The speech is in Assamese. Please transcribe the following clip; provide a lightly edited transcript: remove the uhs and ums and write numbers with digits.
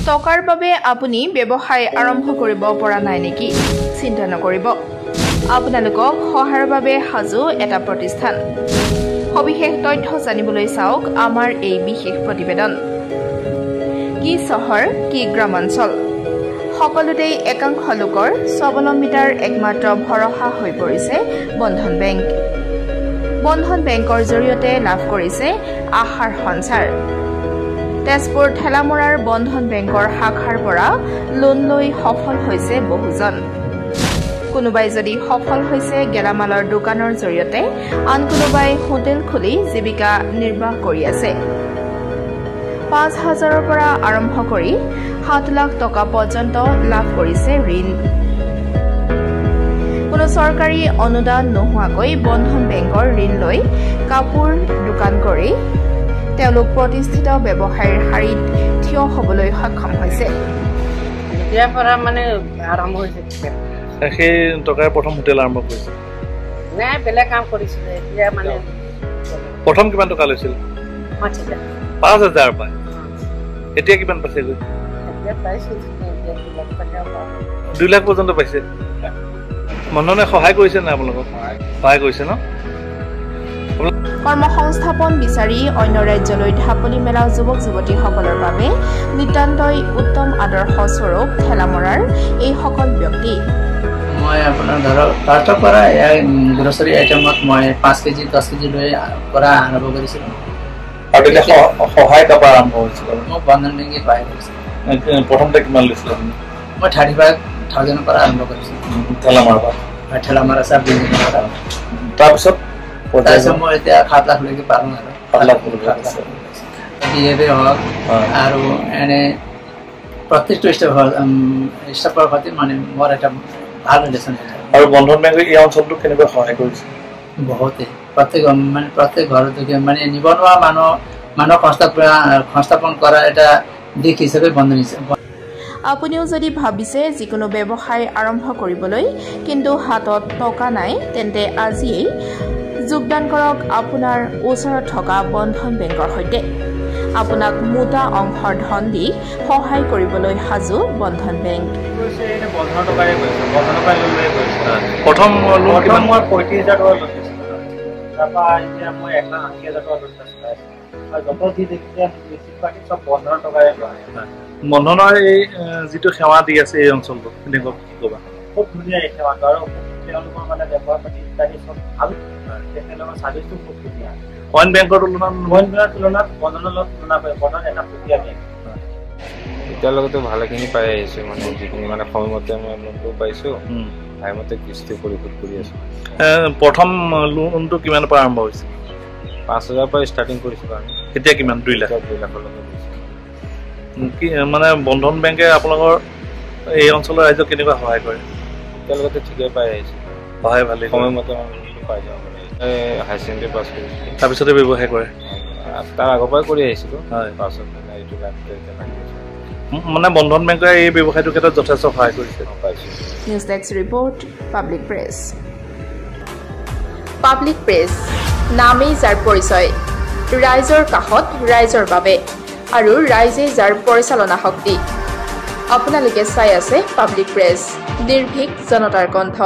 টকাৰ বাবে আপুনি ব্যৱসায় আৰম্ভ কৰিব পৰা নাই নেকি? চিন্তা নকৰিব। আপোনালোকক সহায়ৰ বাবে সাজু এটা প্ৰতিষ্ঠান। সবিশেষ তথ্য জানিবলৈ চাওক আমাৰ এই বিশেষ প্ৰতিবেদন। কি চহৰ কি গ্ৰামাঞ্চল সকলোতেই একাংশ লোকৰ স্বাৱলম্বিতাৰ একমাত্ৰ ভৰসা হৈ পৰিছে বন্ধন বেংক। বন্ধন বেংকৰ জৰিয়তে লাভ কৰিছে আশাৰ সঞ্চাৰ। তেজপুৰ ঠেলামৰাৰ বন্ধন বেংকৰ শাখাৰ পৰা লোন লৈ সফল হৈছে বহুজন। কোনোবাই যদি সফল হৈছে গেলামালৰ দোকানৰ জৰিয়তে, আন কোনোবাই হোটেল খুলি জীৱিকা নিৰ্বাহ কৰি আছে। ৫,০০০ৰ পৰা আৰম্ভ কৰি ৭ লাখ টকা পৰ্যন্ত লাভ কৰিছে ঋণ। কোনো চৰকাৰী অনুদান নোহোৱাকৈ বন্ধন বেংকৰ ঋণ লৈ কাপোৰ দোকান কৰি তেওঁলোক প্ৰতিষ্ঠিত ব্যৱসায়ীৰ শাৰীত থিয় হ'বলৈ সক্ষম হৈছে। এতিয়াৰ পৰা মানে আৰম্ভ হৈছে। সেই টকাৰ প্ৰথম হোটেল আৰম্ভ কৰিছে? নাই, বেলেগ কাম কৰিছিলে। এতিয়া মানে প্ৰথম কিমান টকা লৈছিল? ৫,০০০ পায়। এতিয়া কিমান পাইছে? ২ লাখ পৰ্যন্ত পাইছে। বন্ধনে সহায় কৰিছে নাই আপোনালোকক? সহায় কৰিছে ন? কৰ্মসংস্থাপন বিচাৰি অন্য ৰাজ্যলৈ ঢাপলি মেলা যুৱক যুৱতীসকলৰ বাবে নিতান্তই উত্তম আদৰ্শ স্বৰূপ ঠেলামৰাৰ এইসকল ব্যক্তি। মই আপোনাৰ ধৰক ফাৰ্ষ্টৰ পৰা গ্ৰছাৰী আইটেমত মই 5 কেজি 10 কেজি লৈ পৰা আৰম্ভ কৰিছিলোঁ। আৰু তেতিয়া সহায় কাপা আৰম্ভ হৈছিল? মই বন্ধন বেংকে সহায় কৰিছিলোঁ। প্ৰথমতে কিমান লৈছিল? মই 35,000ৰ পৰা আৰম্ভ কৰিছিলোঁ ঠেলামৰাৰ পৰা। ঠেলামৰা চাব বিল্ডিঙৰ পৰা। তাৰপিছত মই এতিয়া 7 লাখলৈকে পাৰোঁ আৰু 7 লাখ বিহেভে হওক আৰু এনে প্ৰত্যেকটো ষ্টাফৰ সৈতে মানে মোৰ এটা ভাল ৰিলেশ্যন। আৰু বন্ধন বেংকে এই অঞ্চলটোক কেনেকৈ সহায় কৰিছে? বহুতেই প্ৰত্যেক ঘৰতে মানে নিবনুৱা মানুহক সংস্থাপন কৰা এটা দিশ হিচাপে বন্ধন হিচাপে। আপুনিও যদি ভাবিছে যিকোনো ব্যৱসায় আৰম্ভ কৰিবলৈ কিন্তু হাতত টকা নাই, তেন্তে আজিয়েই যোগদান কৰক আপোনাৰ ওচৰত থকা বন্ধন বেংকৰ সৈতে। আপোনাক মোটা অংশৰ ধন দি সহায় কৰিবলৈ সাজু বন্ধন বেংক। প্ৰথম লোন কিমান? মই 35,000 টকা লৈছিলোঁ। তাৰপৰা এতিয়া মই 1,80,000 টকা লোন পাইছোঁ। আৰু যত যি দেখিছে বেছিভাগ চব বন্ধনৰ টকাৰে লয়। বন্ধনৰ এই যিটো সেৱা দি আছে এই অঞ্চলটো কেনেকুৱা কি ক'বা? খুব ধুনীয়া এই সেৱাটো, আৰু তেওঁলোকৰ মানে ব্যৱহাৰ পাতি ইত্যাদি চব ভাল। তেখেতলোকৰ চাৰ্ভিচটো খুব ধুনীয়া। অইন বেংকৰ তুলনাত বন্ধনৰ লগত তুলনা কৰে বন্ধন এটা প্ৰক্ৰিয়া বেংক। এতিয়ালৈকেতো ভালেখিনি পাই আহিছোঁ, মানে যিখিনি মানে সময়মতে মই লোনটো পাইছোঁ, টাইমতে কিস্তি পৰিশোধ কৰি আছোঁ। প্ৰথম লোনটো কিমানৰ পৰা আৰম্ভ হৈছে? 5,000 পৰা ষ্টাৰ্টিং কৰিছিলোঁ আমি। এতিয়া কিমান? 2 লাখ? 2 লাখলৈকে দিছোঁ। কি মানে বন্ধন বেংকে আপোনালোকৰ এই অঞ্চলৰ ৰাইজক কেনেকুৱা সহায় কৰে? এতিয়ালৈকে ঠিকেই পাই আহিছোঁ। সহায় ভালেই, সময়মতে মই লোনটো পাই যাওঁ। হাই ছেকেণ্ডেৰী পাছ কৰিছিলোঁ, তাৰপিছতে ব্যৱসায় কৰে? তাৰ আগৰ পৰাই কৰি আহিছিলোঁ। হয়, পাছত মানে এইটো মানে বন্ধন বেংকে এই ব্যৱসায়টোৰ ক্ষেত্ৰত যথেষ্ট সহায় কৰিছে। পাইছোঁ। News desk report, public press. Public press নামেই যাৰ পৰিচয়, ৰাইজৰ কাষত ৰাইজৰ বাবে আৰু ৰাইজে যাৰ পৰিচালনা শক্তি। আপোনালোকে চাই আছে পাব্লিক প্ৰেছ, নিৰ্ভীক জনতাৰ কণ্ঠ।